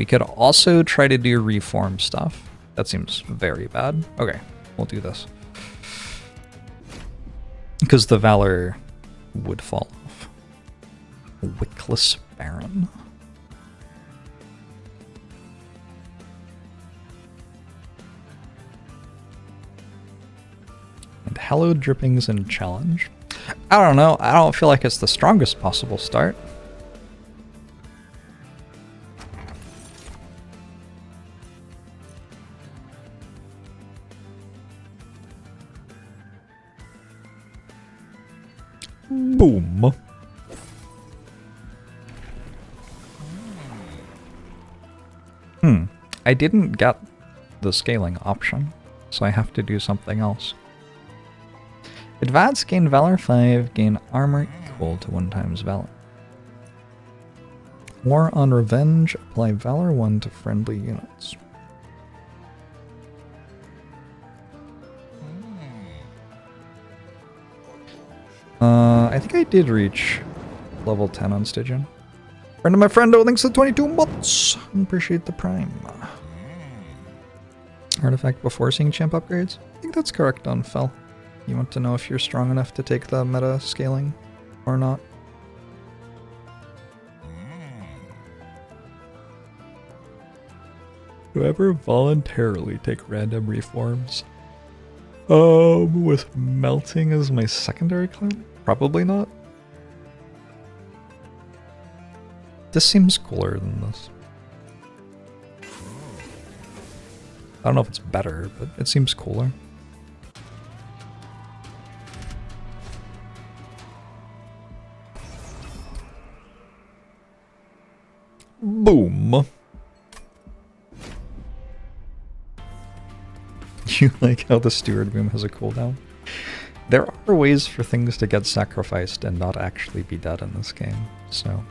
We could also try to do reform stuff. That seems very bad. Okay, we'll do this. Because the Valor would fall off. Wickless Baron. And Hallowed Drippings and Challenge. I don't know. I don't feel like it's the strongest possible start. Boom. I didn't get the scaling option, so I have to do something else. Advance, gain Valor 5, gain armor equal to 1 times Valor. War on Revenge, apply Valor 1 to friendly units. I think I did reach level 10 on Stygian. Friend of my friend, oh, thanks to 22 months. Appreciate the prime. Artifact before seeing champ upgrades? I think that's correct on Fel. You want to know if you're strong enough to take the meta scaling or not. Do I ever voluntarily take random reforms? With melting as my secondary clan? Probably not. This seems cooler than this. I don't know if it's better, but it seems cooler. Boom. You like how the steward boom has a cooldown? There are ways for things to get sacrificed and not actually be dead in this game, so...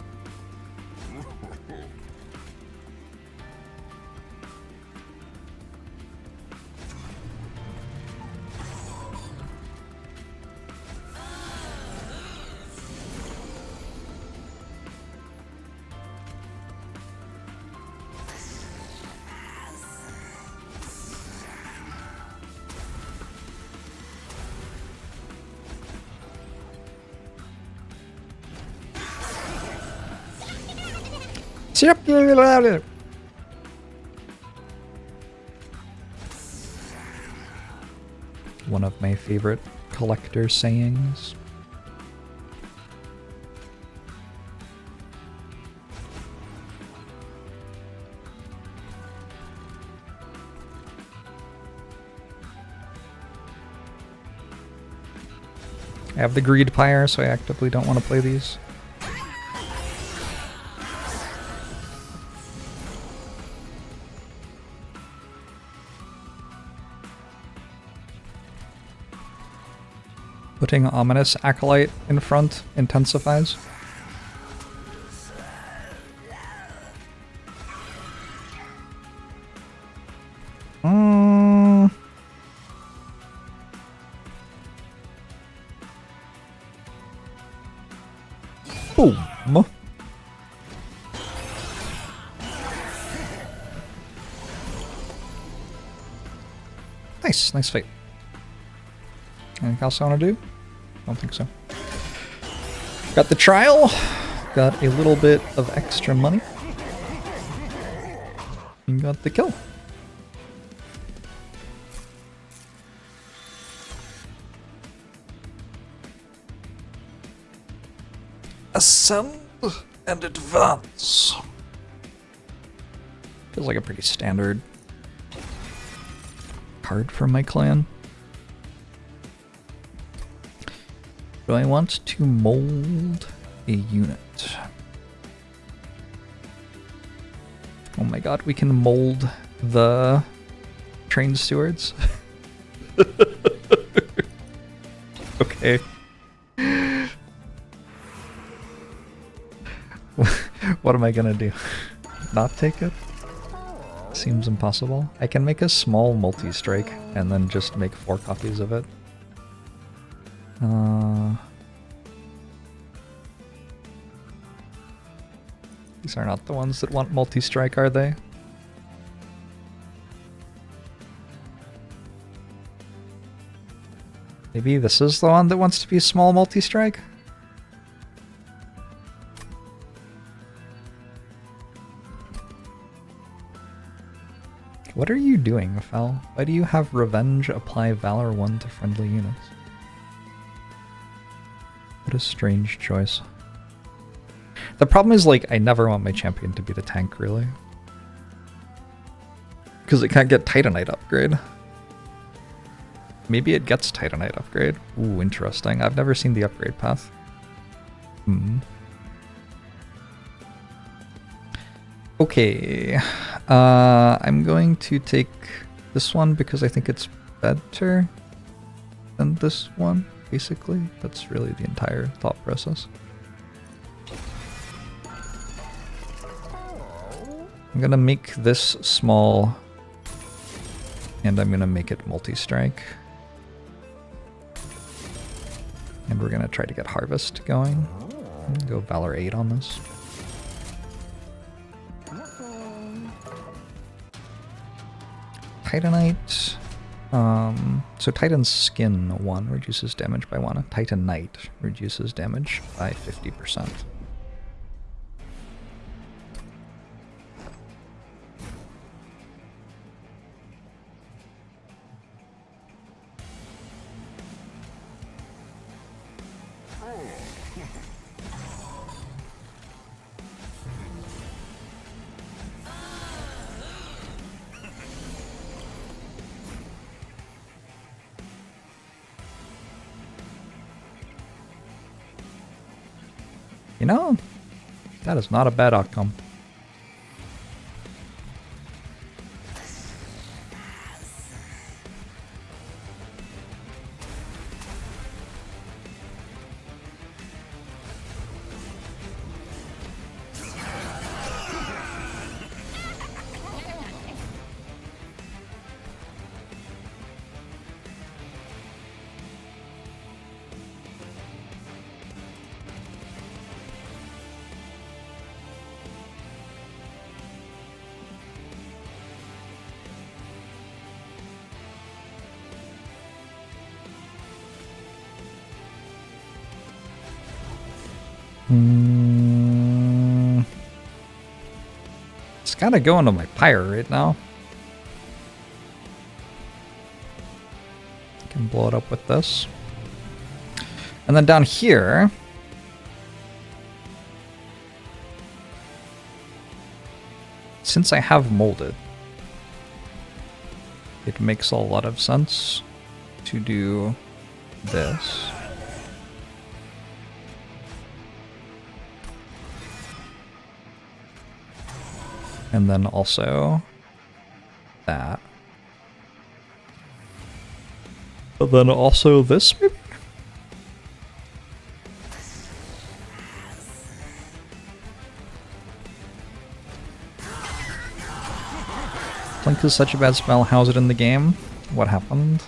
One of my favorite collector sayings. I have the Greed Pyre, so I actively don't want to play these. Putting Ominous Acolyte in front intensifies. Boom. Nice fight. Anything else I want to do? Don't think so. Got the trial. Got a little bit of extra money. And got the kill. Ascend and advance. Feels like a pretty standard card for my clan. Do I want to mold a unit? Oh my god, we can mold the trained stewards. Okay. What am I gonna do? Not take it? Seems impossible. I can make a small multi-strike and then just make 4 copies of it. These are not the ones that want multi-strike, are they? Maybe this is the one that wants to be small multi-strike? What are you doing, Fel? Why do you have Revenge apply Valor 1 to friendly units? What a strange choice. The problem is, like, I never want my champion to be the tank, really. Because it can't get Titanite upgrade. Maybe it gets Titanite upgrade. Ooh, interesting. I've never seen the upgrade path. Okay. I'm going to take this one because I think it's better than this one, basically. That's really the entire thought process. I'm gonna make this small, and I'm gonna make it multi-strike. And we're gonna try to get Harvest going. Go Valor 8 on this. Titanite. So Titan's Skin 1 reduces damage by 1. Titanite reduces damage by 50%. You know, that is not a bad outcome. It's gotta go into my pyre right now. I can blow it up with this. And then down here, since I have molded, it makes a lot of sense to do this. And then also that. But then also this, maybe? Plink is such a bad spell. How's it in the game? What happened?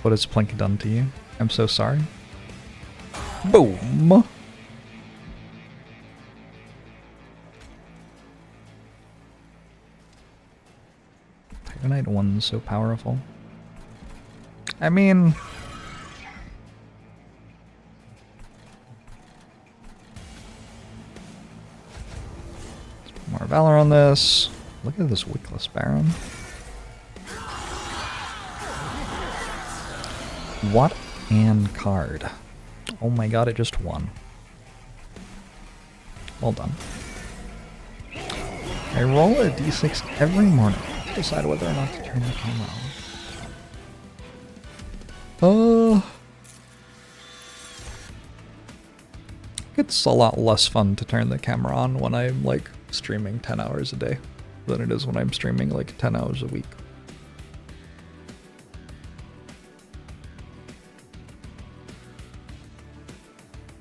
What has Plink done to you? I'm so sorry. Boom! Titanite 1's so powerful. I mean, more Valor on this. Look at this Wickless Baron. What an card. Oh my god, it just won. Well done. I roll a d6 every morning to decide whether or not to turn the camera on. It's a lot less fun to turn the camera on when I'm like streaming 10 hours a day than it is when I'm streaming like 10 hours a week.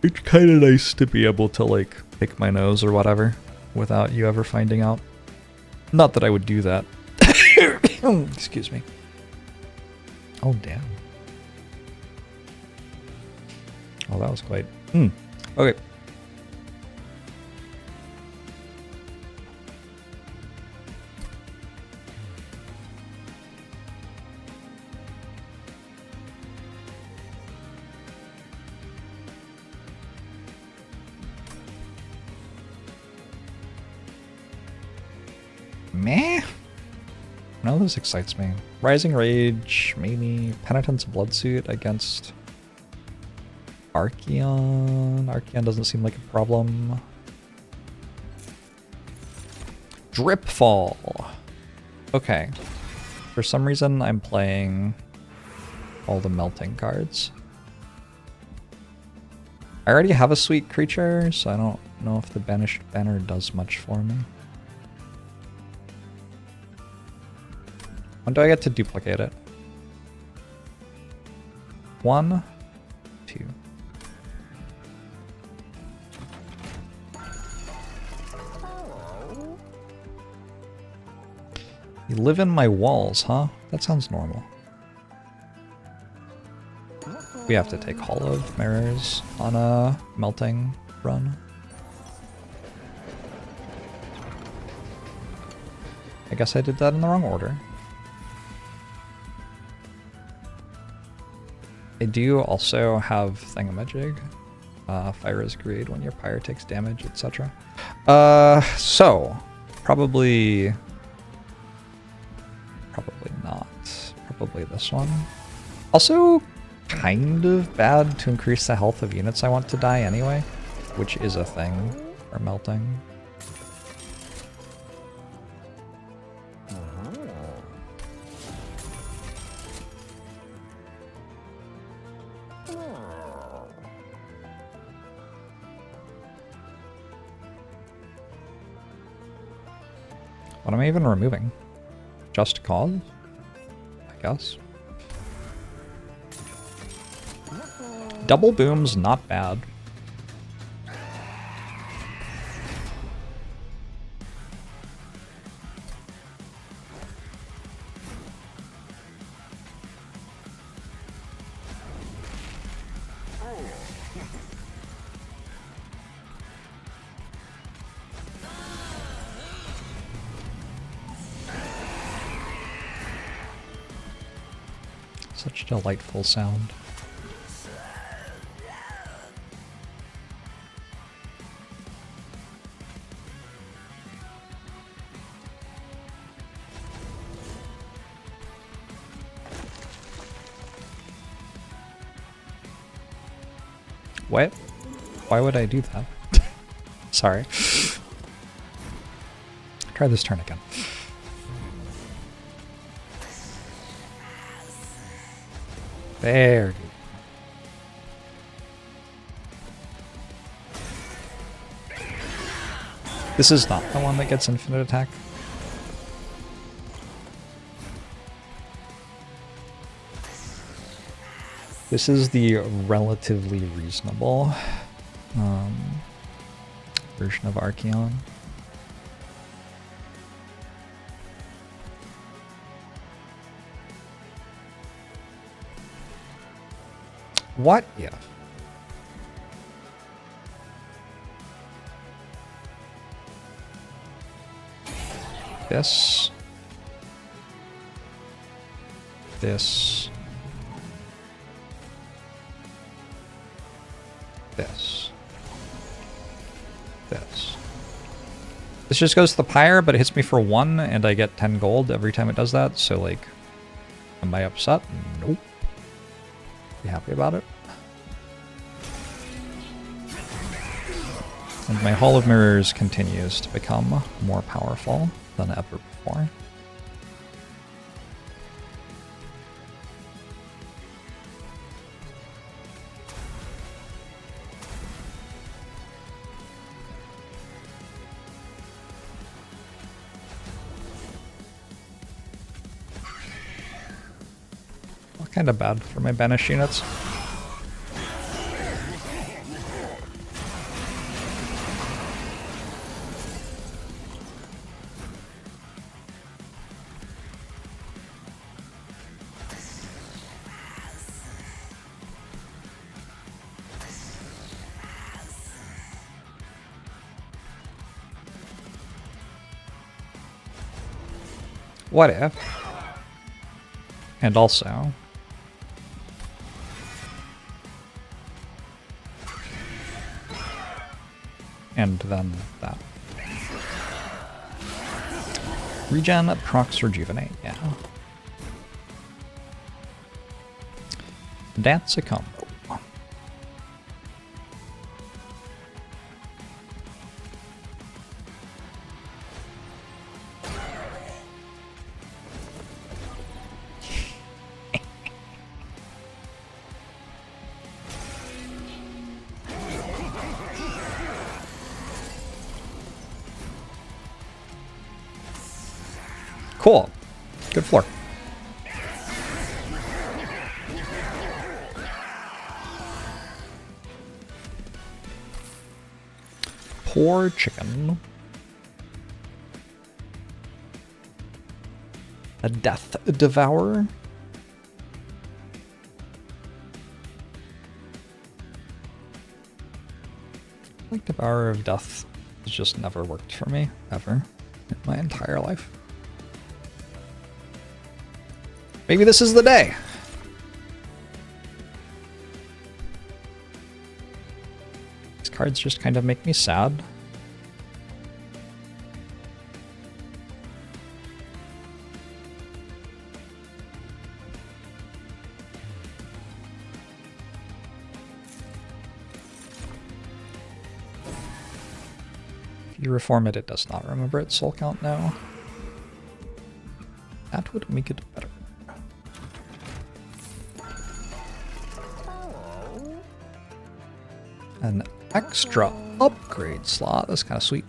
It's kind of nice to be able to like pick my nose or whatever without you ever finding out. Not that I would do that. Excuse me. Oh, damn. Oh, that was quite... Okay. Meh. None of this excites me. Rising Rage, maybe. Penitent's Bloodsuit against Archeon. Archeon doesn't seem like a problem. Dripfall. Okay. For some reason, I'm playing all the melting cards. I already have a sweet creature, so I don't know if the Banished banner does much for me. When do I get to duplicate it? 1, 2. You live in my walls, huh? That sounds normal. We have to take Hollow Mirrors on a melting run. I guess I did that in the wrong order. I do also have Thingamajig. Fire is greed when your pyre takes damage, etc. So probably not. Probably this one. Also kind of bad to increase the health of units I want to die anyway, which is a thing for melting. What am I even removing? Just Cause? I guess. Double Boom's not bad. Such a delightful sound. What? Why would I do that? Sorry. Try this turn again. There you go. This is not the one that gets infinite attack. This is the relatively reasonable version of Archeon. What if? This. This. This. This. This just goes to the pyre, but it hits me for 1, and I get 10 gold every time it does that, so, like, am I upset? Nope. Be happy about it. And my Hall of Mirrors continues to become more powerful than ever before. Kind of bad for my Banished units. What if? And also, and then that. Regen, procs, rejuvenate, yeah. That's a combo. Cool. Good floor. Poor chicken. A death devourer. Like Devourer of Death has just never worked for me, ever, in my entire life. Maybe this is the day. These cards just kind of make me sad. If you reform it, it does not remember its soul count now. That would make it better. An extra upgrade slot. That's kind of sweet.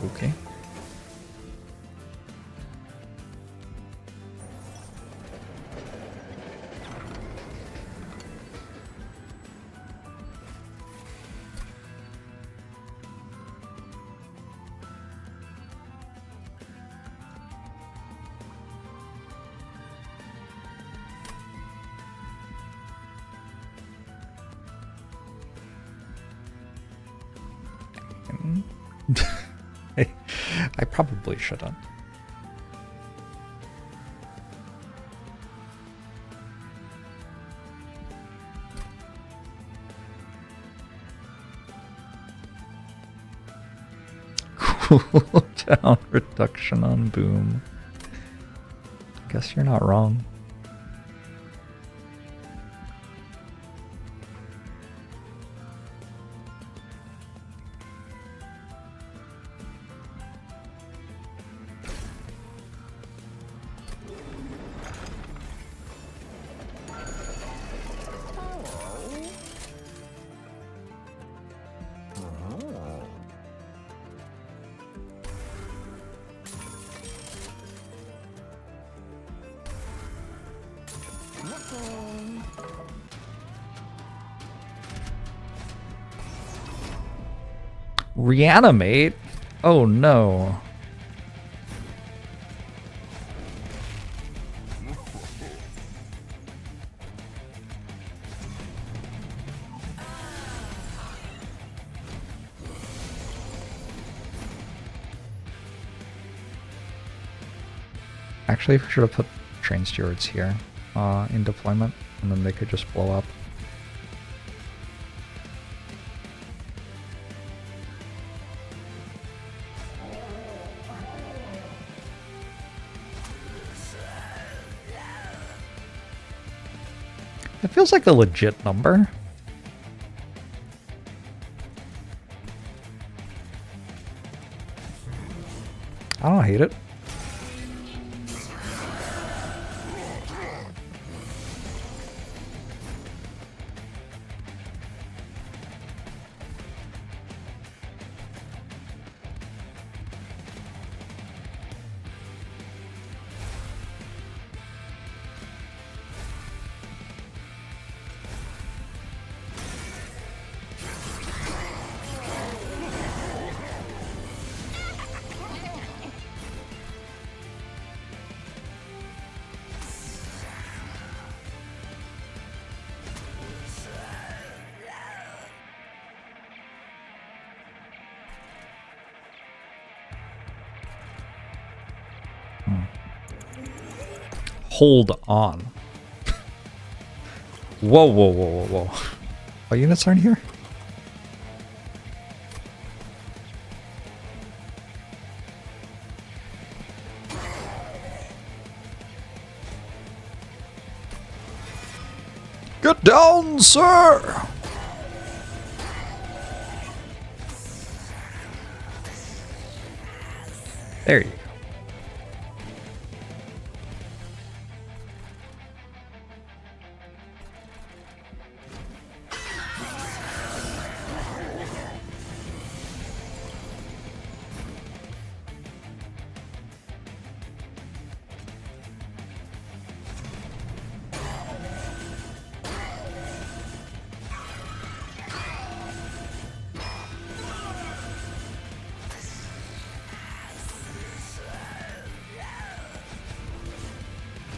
Okay. I probably shouldn't. Cooldown reduction on boom. Guess you're not wrong. Reanimate? Oh no. Actually, we should have put train stewards here in deployment, and then they could just blow up. It feels like a legit number. I don't hate it. Hold on. Whoa, whoa, whoa, whoa, whoa. What units aren't here? Get down, sir! There you go.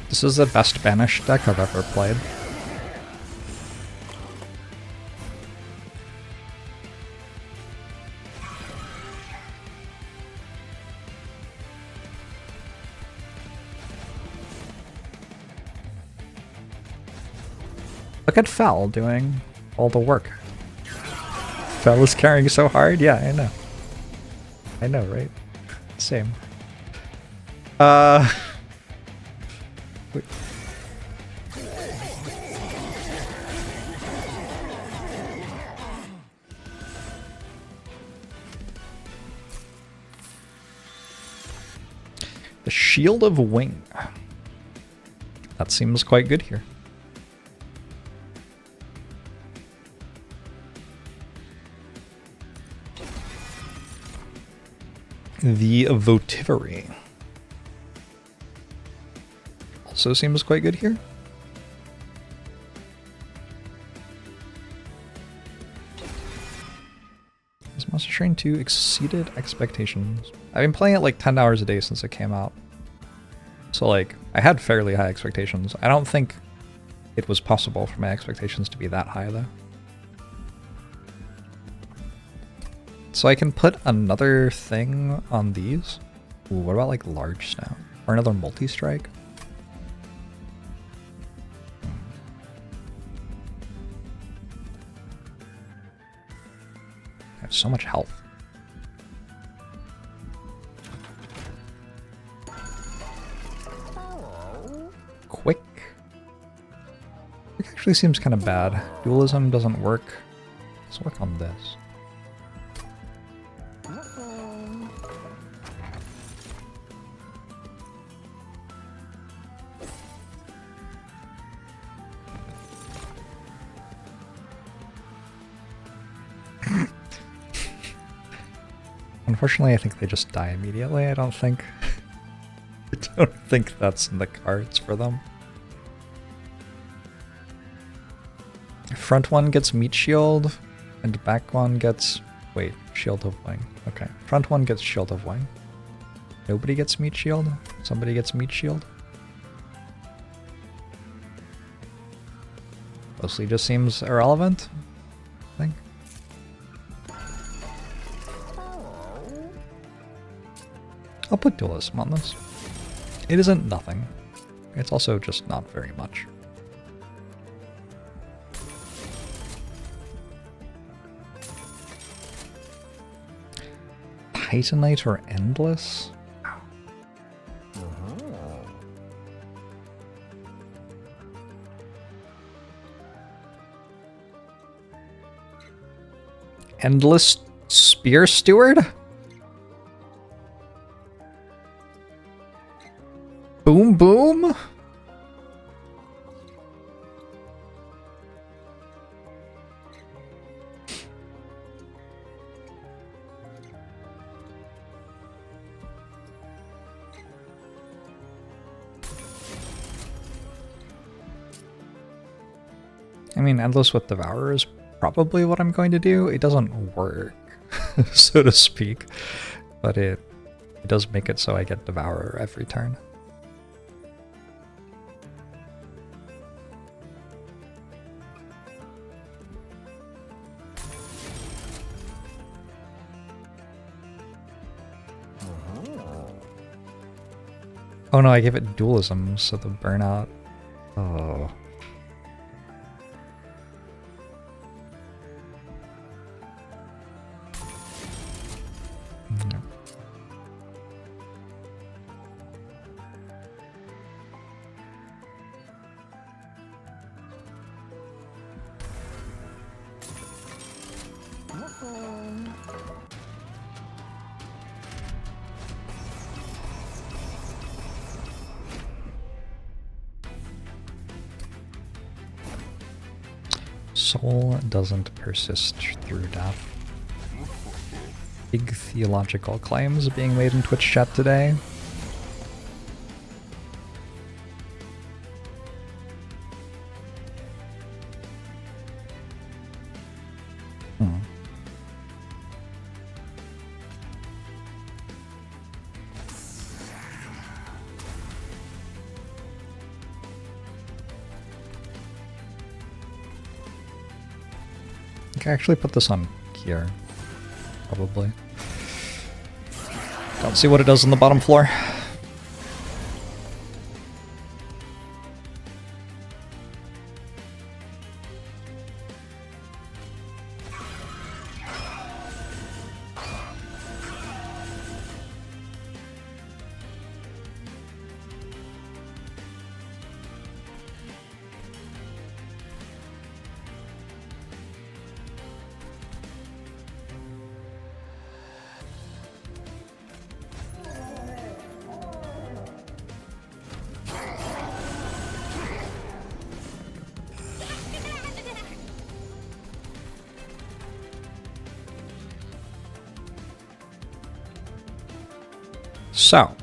This is the best Banished deck I've ever played. Look at Fel doing all the work. Fel is carrying so hard? Yeah, I know. I know, right? Same. Wait. The Shield of Wing. That seems quite good here. The Votivary. Also seems quite good here. Is Monster Train 2 exceeded expectations? I've been playing it like 10 hours a day since it came out. So like, I had fairly high expectations. I don't think it was possible for my expectations to be that high though. So I can put another thing on these. Ooh, what about like Large Snout? Or another multi-strike? I have so much health. Quick. It actually seems kind of bad. Dualism doesn't work. Let's work on this. Unfortunately, I think they just die immediately. I don't think that's in the cards for them. Front one gets Meat Shield, and back one gets... Wait, Shield of Wing. Okay, front one gets Shield of Wing. Nobody gets Meat Shield? Somebody gets Meat Shield? Mostly just seems irrelevant, I think. I'll put Dualism on this. It isn't nothing. It's also just not very much. Titanite or Endless? Endless Spear Steward? Boom boom? I mean, Endless with Devourer is probably what I'm going to do. It doesn't work, so to speak, but it does make it so I get Devourer every turn. Oh no, I gave it Dualism, so the burnout... Oh... Soul doesn't persist through death. Big theological claims being made in Twitch chat today. I can actually put this on here, probably. Don't see what it does on the bottom floor. So,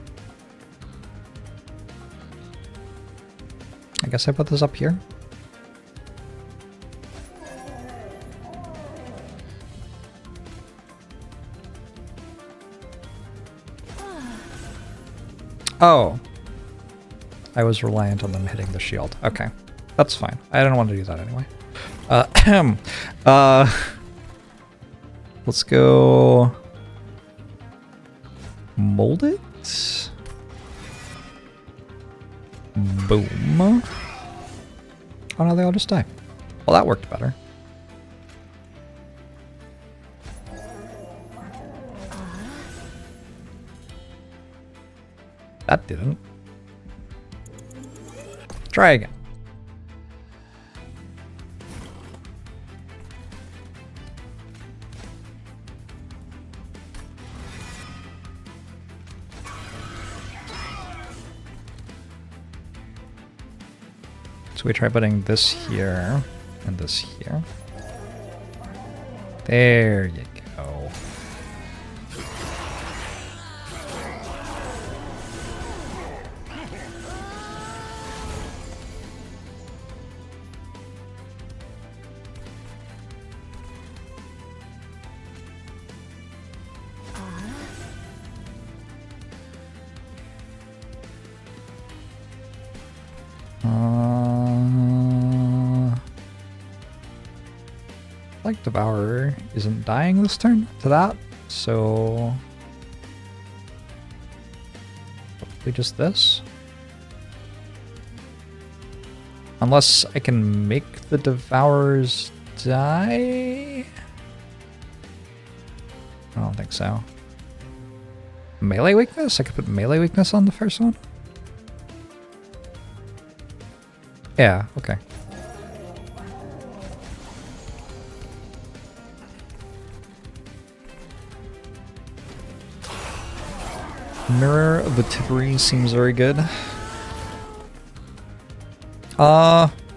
I guess I put this up here. Oh, I was reliant on them hitting the shield. Okay, that's fine. I don't want to do that anyway. Let's go mold it. Boom. Oh no, they all just die. Well, that worked better. That didn't. Try again. So we try putting this here and this here. There you go. Like Devourer isn't dying this turn to that, so hopefully just this. Unless I can make the Devourers die? I don't think so. Melee weakness? I could put melee weakness on the first one? Yeah, okay. Mirror of the Tippery seems very good.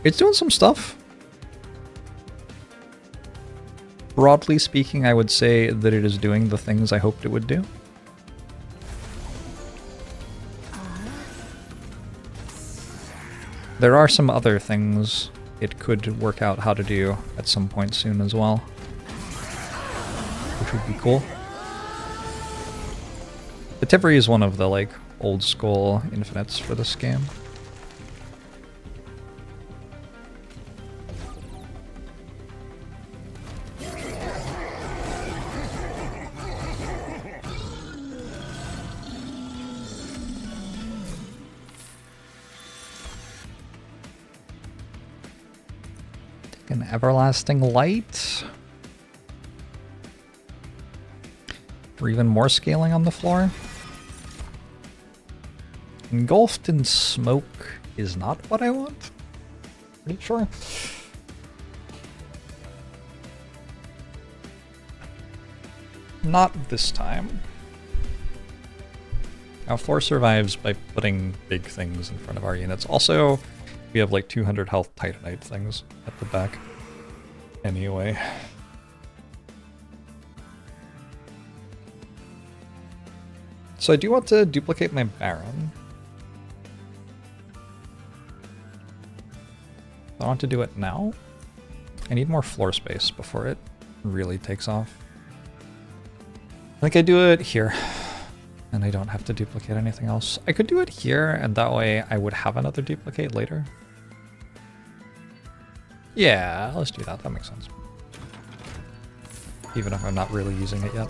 It's doing some stuff. Broadly speaking, I would say that it is doing the things I hoped it would do. There are some other things it could work out how to do at some point soon as well, which would be cool. The Tippery is one of the, like, old school infinites for this game. Take an Everlasting Light. For even more scaling on the floor. Engulfed in smoke is not what I want. Pretty sure. Not this time. Our floor survives by putting big things in front of our units. Also, we have like 200 health Titanite things at the back. Anyway. So I do want to duplicate my Baron. I want to do it now. I need more floor space before it really takes off. I think I do it here, and I don't have to duplicate anything else. I could do it here, and that way I would have another duplicate later. Yeah, let's do that. That makes sense. Even if I'm not really using it yet.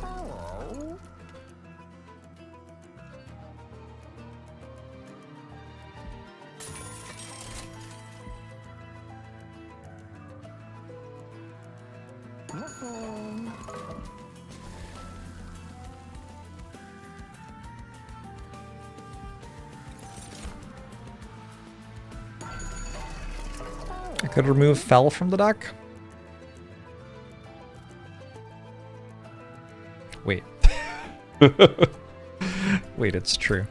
I could remove Fell from the deck. Wait. Wait, it's true.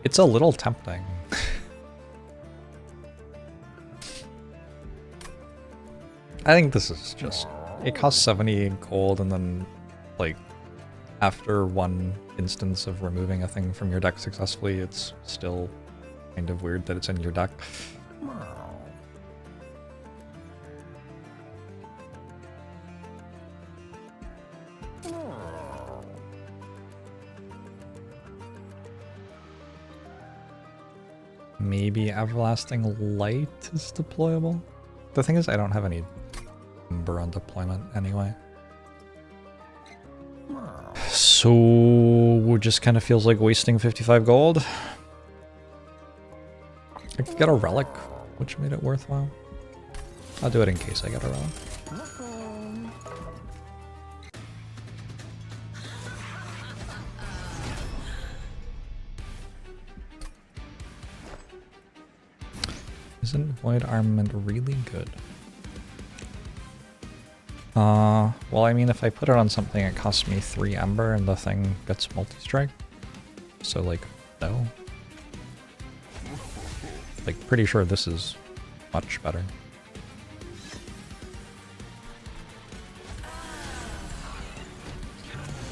It's a little tempting. I think this is just... It costs 70 gold, and then, like, after one instance of removing a thing from your deck successfully, it's still kind of weird that it's in your deck. Maybe Everlasting Light is deployable. The thing is, I don't have any Ember on deployment anyway. So it just kind of feels like wasting 55 gold. I could get a relic, which made it worthwhile. I'll do it in case I get a relic. Isn't Void Armament really good? Well, I mean, if I put it on something, it costs me 3 Ember and the thing gets multi-strike. So, like, no. Like, pretty sure this is much better.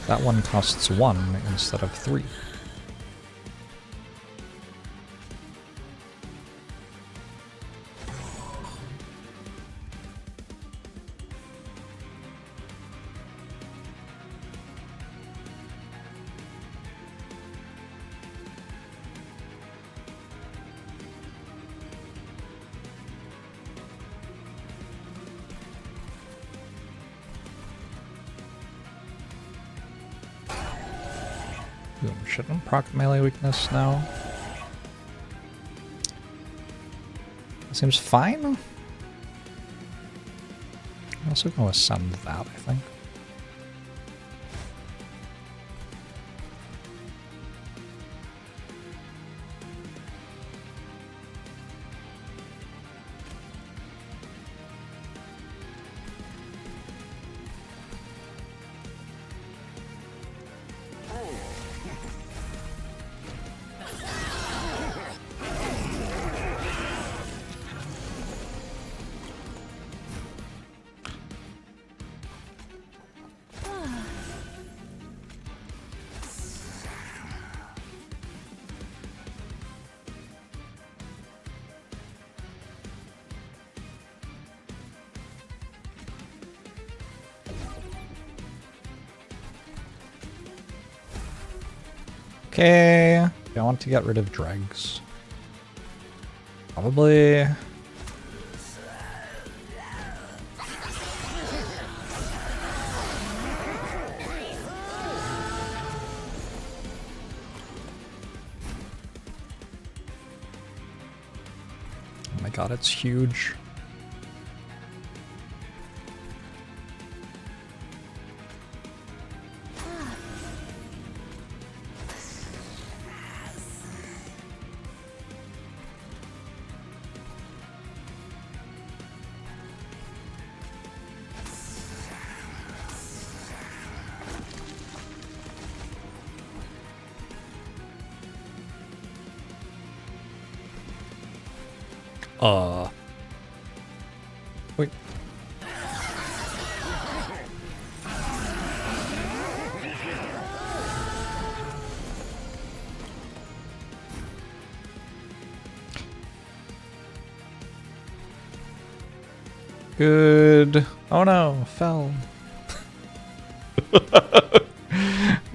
That one costs 1 instead of 3. Shouldn't proc melee weakness now. Seems fine. I'm also going to ascend that, I think. Okay, I want to get rid of dregs. Probably. Oh my god, it's huge. Wait. Good. Oh no, fell.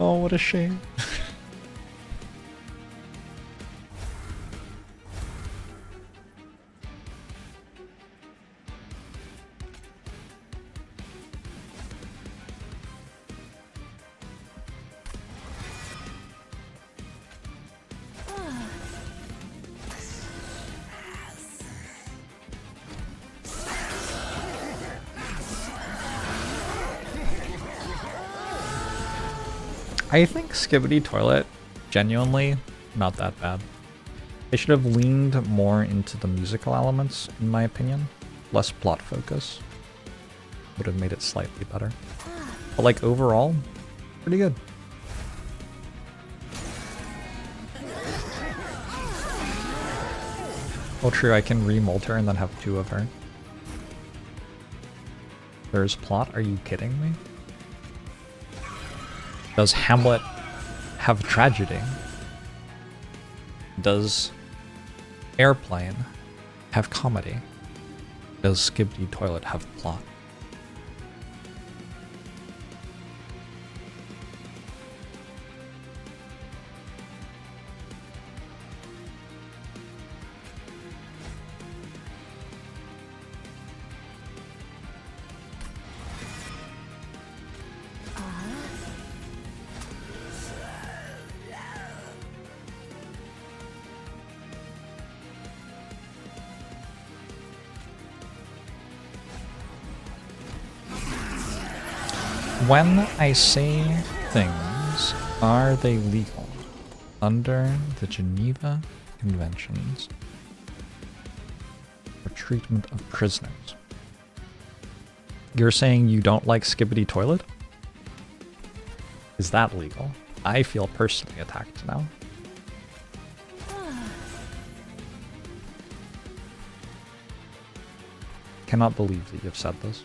Oh, what a shame. I think Skibbity Toilet, genuinely, not that bad. They should have leaned more into the musical elements, in my opinion. Less plot focus. Would have made it slightly better. But like overall, pretty good. Oh true, I can remold her and then have 2 of her. There's plot, are you kidding me? Does Hamlet have tragedy? Does Airplane have comedy? Does Skibbity Toilet have plot? When I say things, are they legal under the Geneva Conventions for treatment of prisoners? You're saying you don't like Skibbity Toilet? Is that legal? I feel personally attacked now. Cannot believe that you've said this.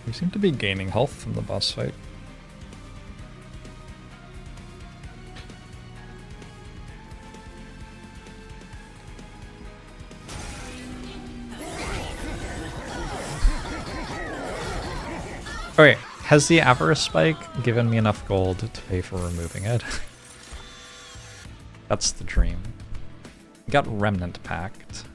We seem to be gaining health from the boss fight. Okay, has the Avarice Spike given me enough gold to pay for removing it? That's the dream. We got Remnant Pact.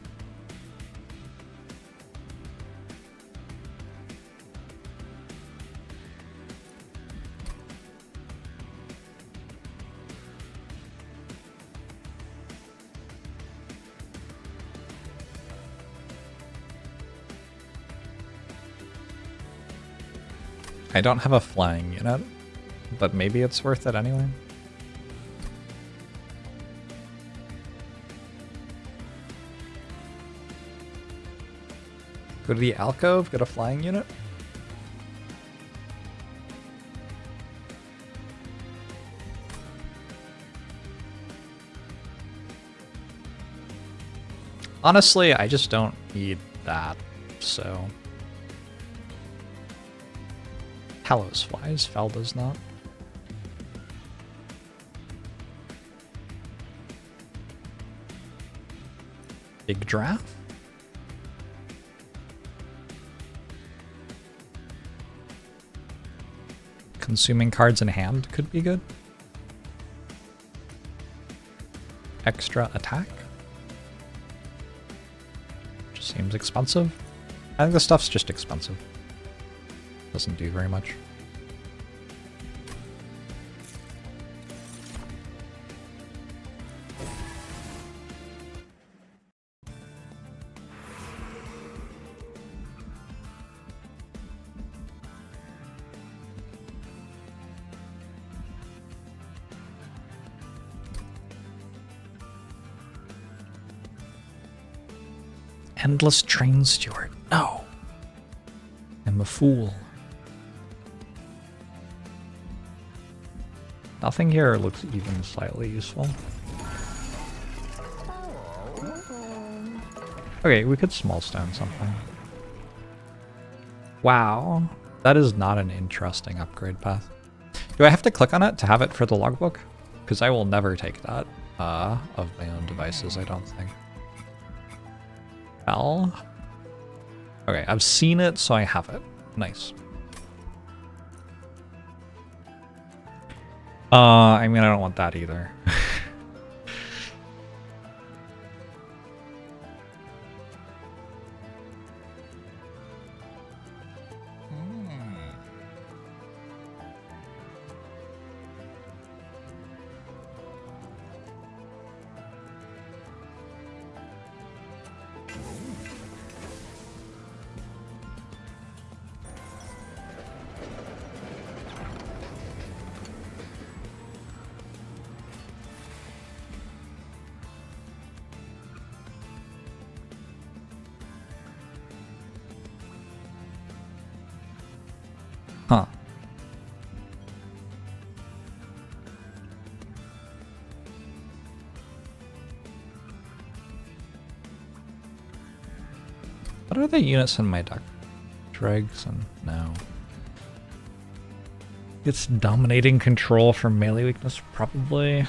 I don't have a flying unit, but maybe it's worth it anyway. Go to the alcove, get a flying unit. Honestly, I just don't need that, so... Talos flies, Fel does not. Big draft? Consuming cards in hand could be good. Extra attack? Just seems expensive. I think the stuff's just expensive. Doesn't do very much. Endless train steward. No. I'm a fool. Nothing here looks even slightly useful. Okay, we could small stone something. Wow. That is not an interesting upgrade path. Do I have to click on it to have it for the logbook? Because I will never take that of my own devices, I don't think. Well. Okay, I've seen it, so I have it. Nice. I mean, I don't want that either. Huh. What are the units in my deck? Dregs and no. It's dominating control for melee weakness, probably.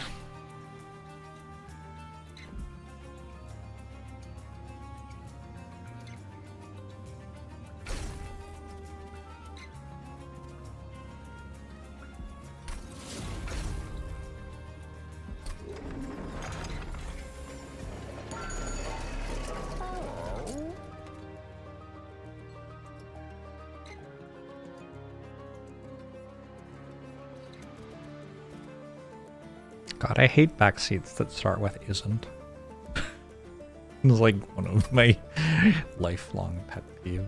God, I hate backseats that start with isn't. It's like one of my lifelong pet peeves.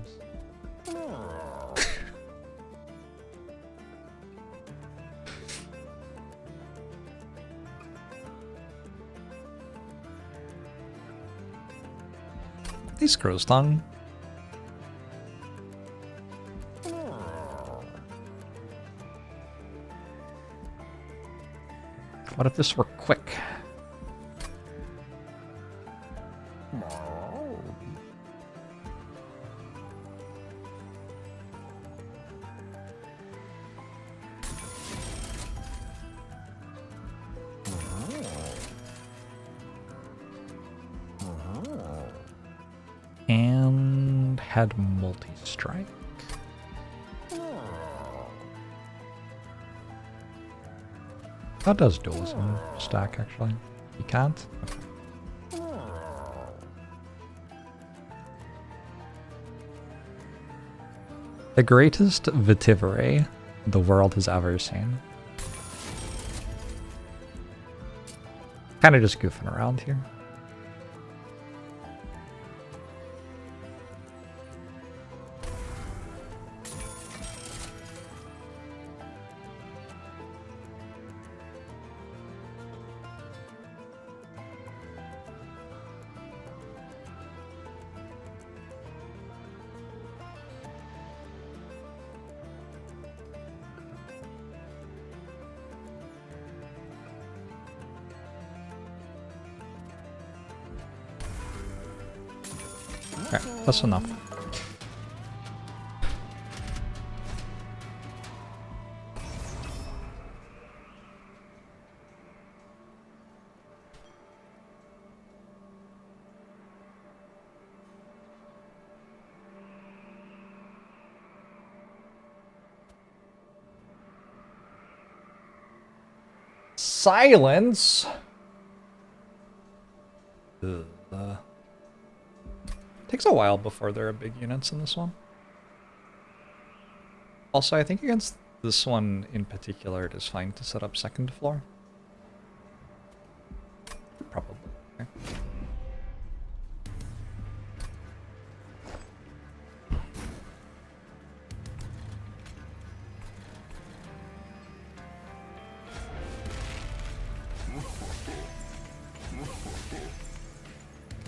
These screws tongue. What if this were quick? And had multi-strike. That does dualism stack, actually. You can't? Okay. The greatest vetiver the world has ever seen. Kind of just goofing around here. Okay, that's enough. Silence. Takes a while before there are big units in this one. Also, I think against this one in particular, it is fine to set up second floor. Probably. Okay.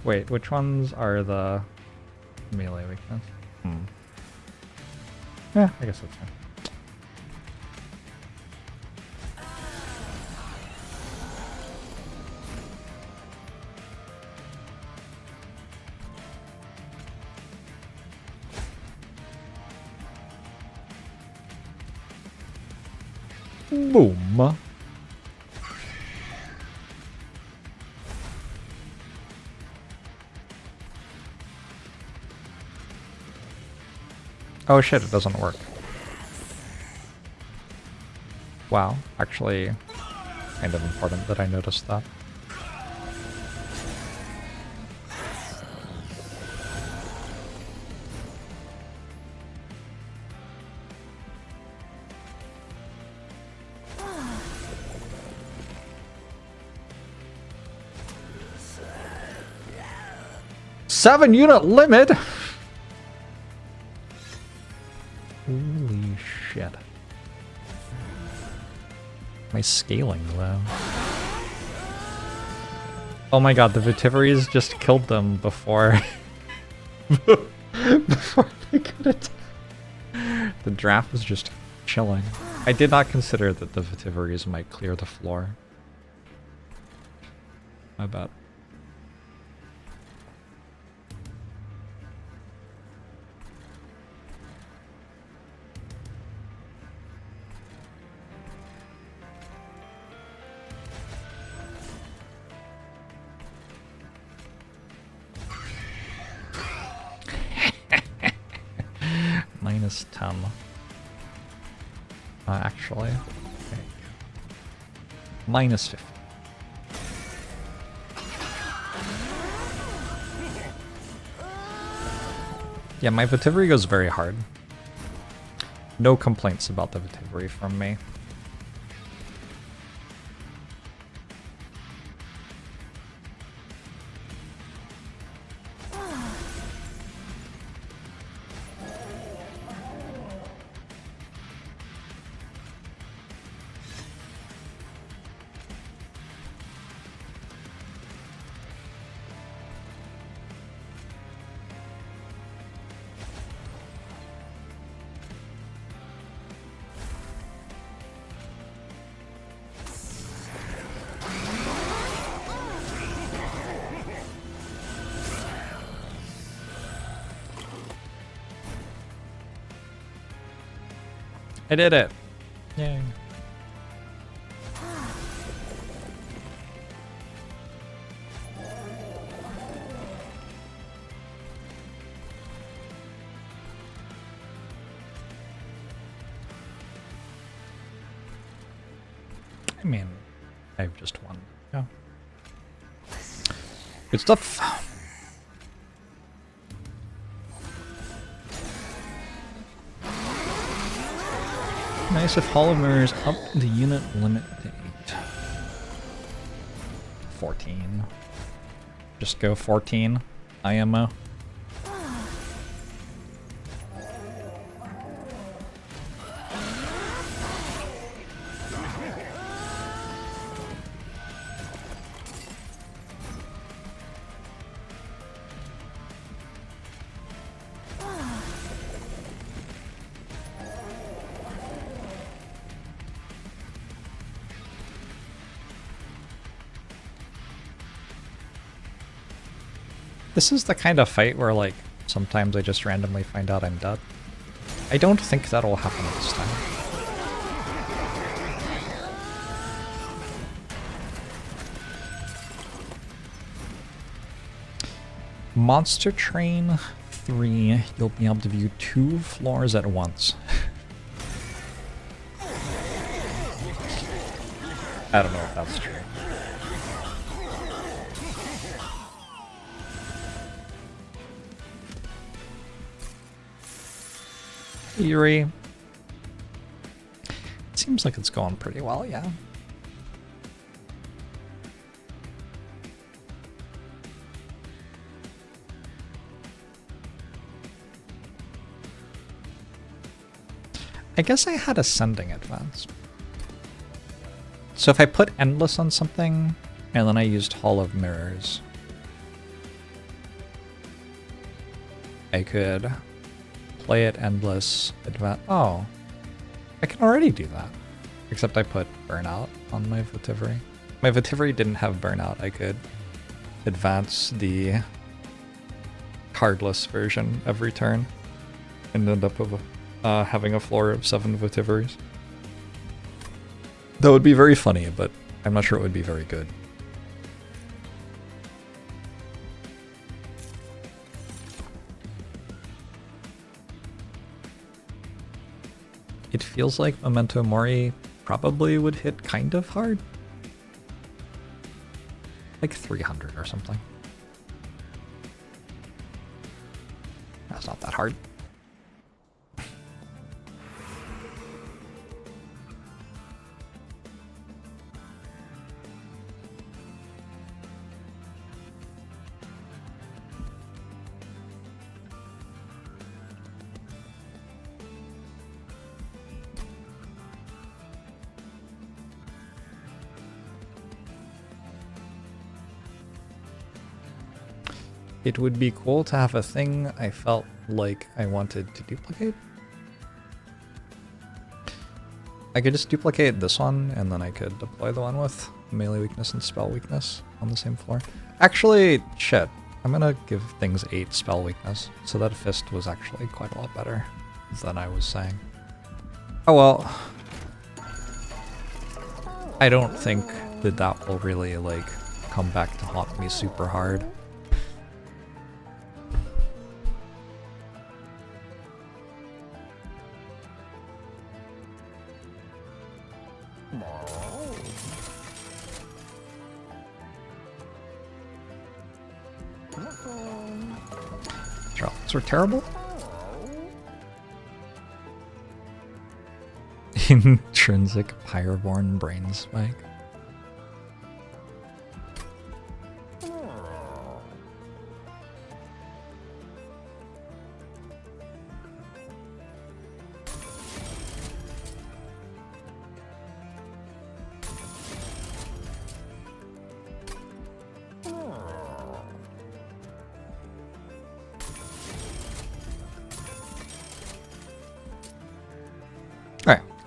Wait, which ones are the Melee weakness. Yeah, I guess that's fine. Boom. Oh shit, it doesn't work. Wow, actually kind of important that I noticed that. Seven-unit limit? Holy shit. My scaling low. Oh my god, the Vitiveries just killed them before... before they could attack. The draft was just chilling. I did not consider that the Vitiveries might clear the floor. My bad. Minus 10. Actually. Okay. Minus 50. Yeah, my Vitivery goes very hard. No complaints about the Vitivery from me. I did it! Yay. I mean, I've just won. Yeah. Good stuff. Nice if Hall of Mirrors up the unit limit to 8. 14. Just go 14 IMO. This is the kind of fight where, like, sometimes I just randomly find out I'm dead. I don't think that'll happen this time. Monster Train 3, you'll be able to view 2 floors at once. I don't know if that's true. Theory. It seems like it's going pretty well, yeah. I guess I had Ascending advanced. So if I put Endless on something, and then I used Hall of Mirrors. I could play it endless Oh, I can already do that. Except I put burnout on my Vetivery. My Vetivery didn't have burnout. I could advance the cardless version every turn and end up with having a floor of 7 Vetiveries. That would be very funny, but I'm not sure it would be very good. It feels like Memento Mori probably would hit kind of hard. Like 300 or something. That's not that hard. It would be cool to have a thing I felt like I wanted to duplicate. I could just duplicate this one, and then I could deploy the one with melee weakness and spell weakness on the same floor. Actually, shit. I'm gonna give things 8 spell weakness, so that fist was actually quite a lot better than I was saying. Oh well. I don't think that that will really, like, come back to haunt me super hard. Those were terrible. Intrinsic Pyroborn Brain Spike.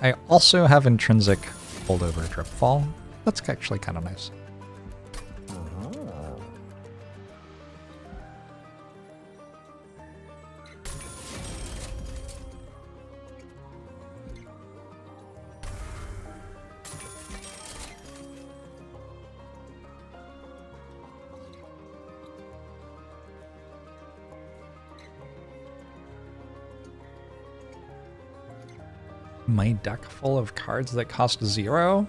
I also have intrinsic holdover drip fall. That's actually kind of nice. My deck full of cards that cost 0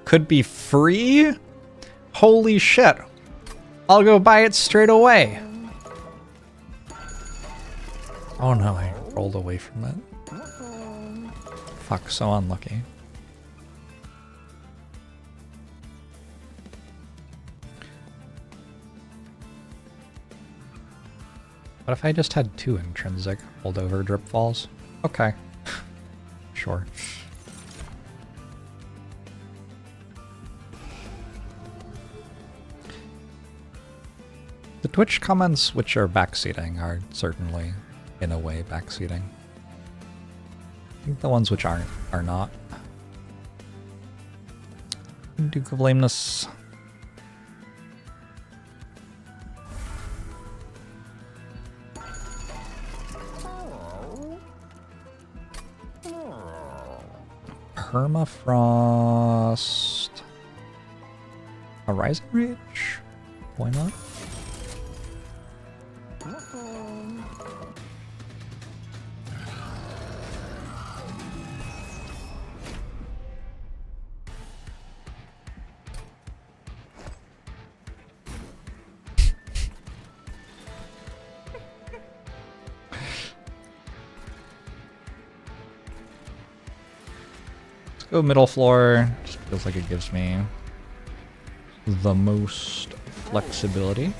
could be free? Holy shit. I'll go buy it straight away. Oh no, I rolled away from it. Fuck, so unlucky. What if I just had 2 intrinsic holdover drip falls? Okay. Sure. The Twitch comments which are backseating are certainly, in a way, backseating. I think the ones which aren't are not. Duke of Lameness. Permafrost. Horizon Reach? Why not? Go middle floor. Just feels like it gives me the most flexibility.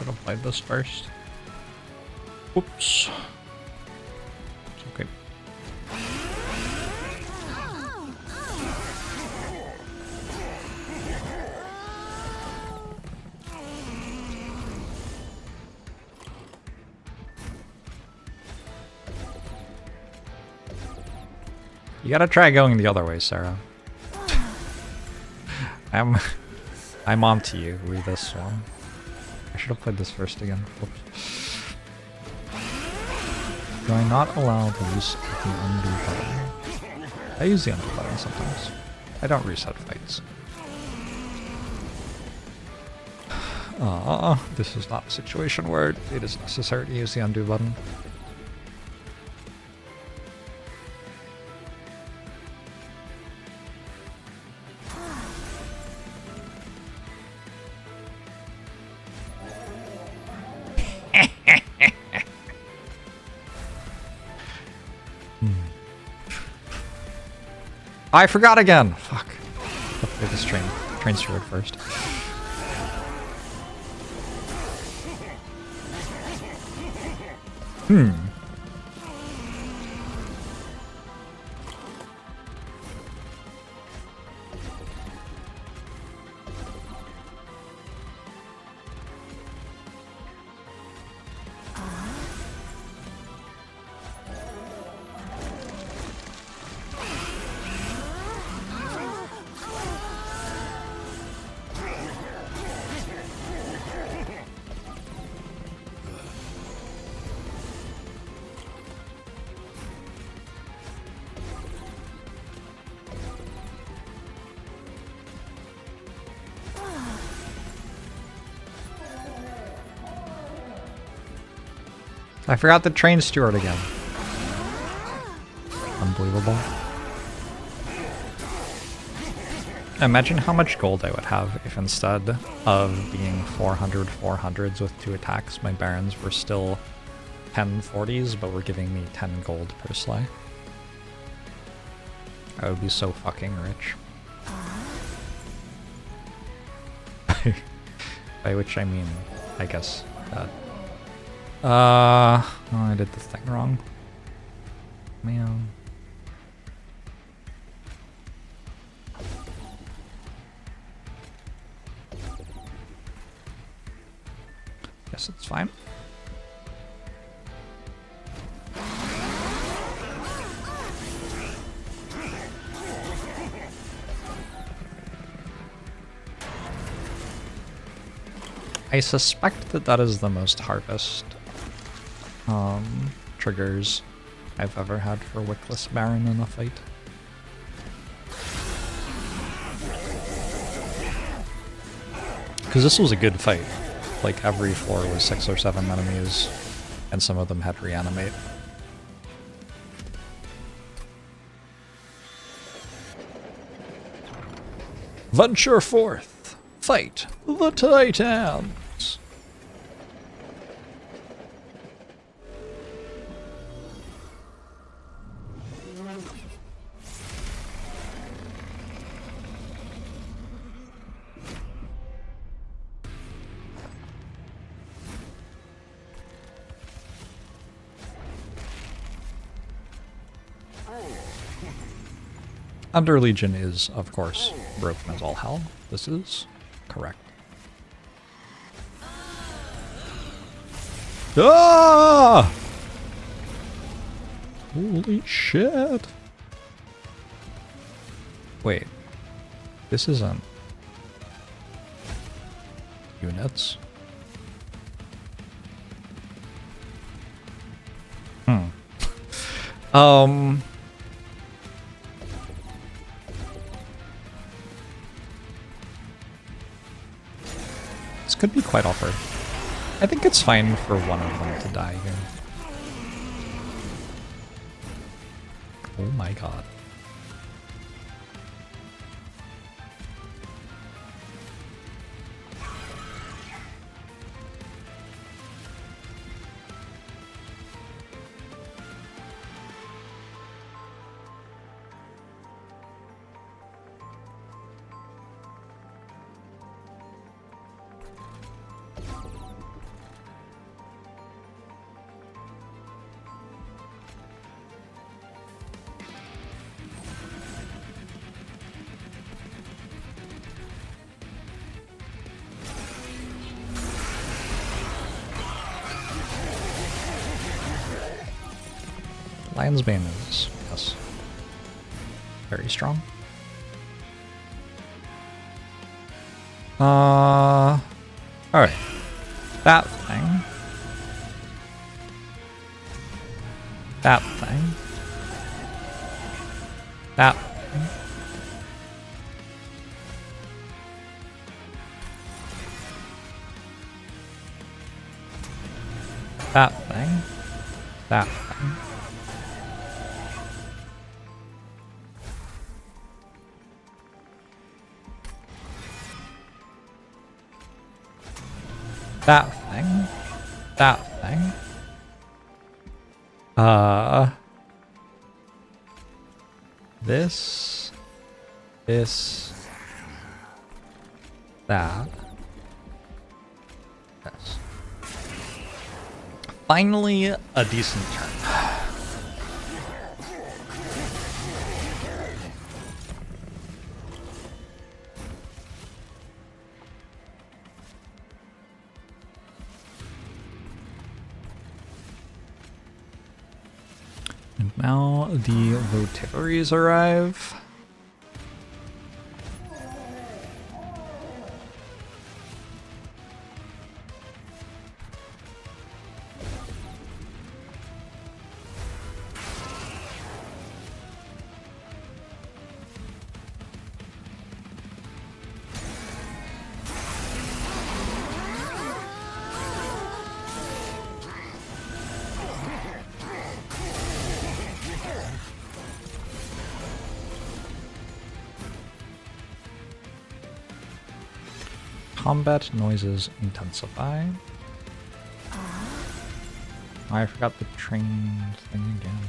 should have played this first. Whoops. It's okay. You gotta try going the other way, Sarah. I'm on to you with this one. I should have played this first again. Whoops. Do I not allow the use of the undo button? I use the undo button sometimes. I don't reset fights. This is not a situation where it is necessary to use the undo button. I forgot again! Fuck. Let's play this train steward first. I forgot the train steward again. Unbelievable. Imagine how much gold I would have if instead of being 400 400s with 2 attacks, my barons were still 10 40s, but were giving me 10 gold per sleigh. I would be so fucking rich. By which I mean, I guess that. Oh, I did this thing wrong. Man. Guess it's fine. I suspect that that is the most harvest triggers I've ever had for Wickless Baron in a fight. Because this was a good fight. Like, every floor was 6 or 7 enemies, and some of them had reanimate. Venture forth! Fight the Titans! Under Legion is, of course, broken as all hell. This is correct. Ah! Holy shit. Wait. This isn't units. This could be quite awkward. I think it's fine for one of them to die here. Oh my god. Lion's Bane is, yes, very strong. Alright. That thing. That thing. That thing. That thing. That thing. That thing. That thing. This. This. That. This. Finally, a decent turn. And now the Votaries arrive. Combat noises intensify. Oh, I forgot the train thing again.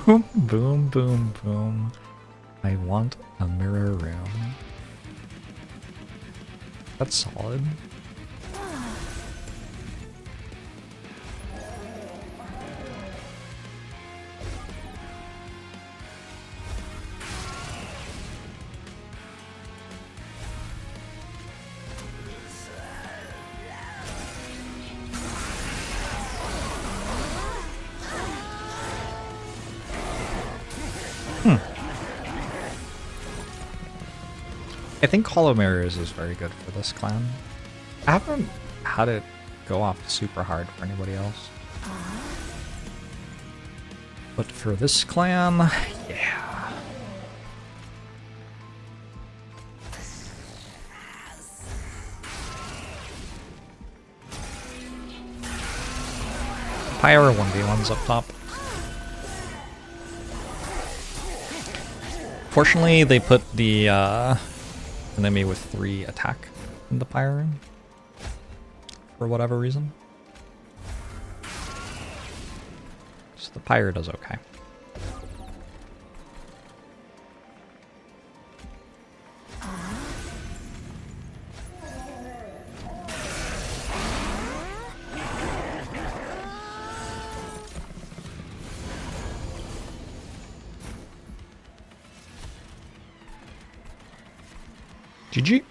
Boom, boom, boom, boom. I want a mirror room. That's solid. I think Hollow Mirrors is very good for this clan. I haven't had it go off super hard for anybody else. But for this clan, yeah. Pyro 1v1's up top. Fortunately, they put the enemy with 3 attack in the Pyro room. For whatever reason. So the Pyro does okay. GG.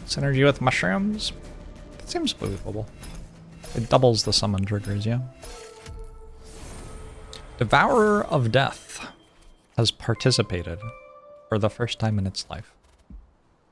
Synergy with mushrooms? That seems believable. It doubles the summon triggers, yeah. Devourer of Death has participated for the first time in its life.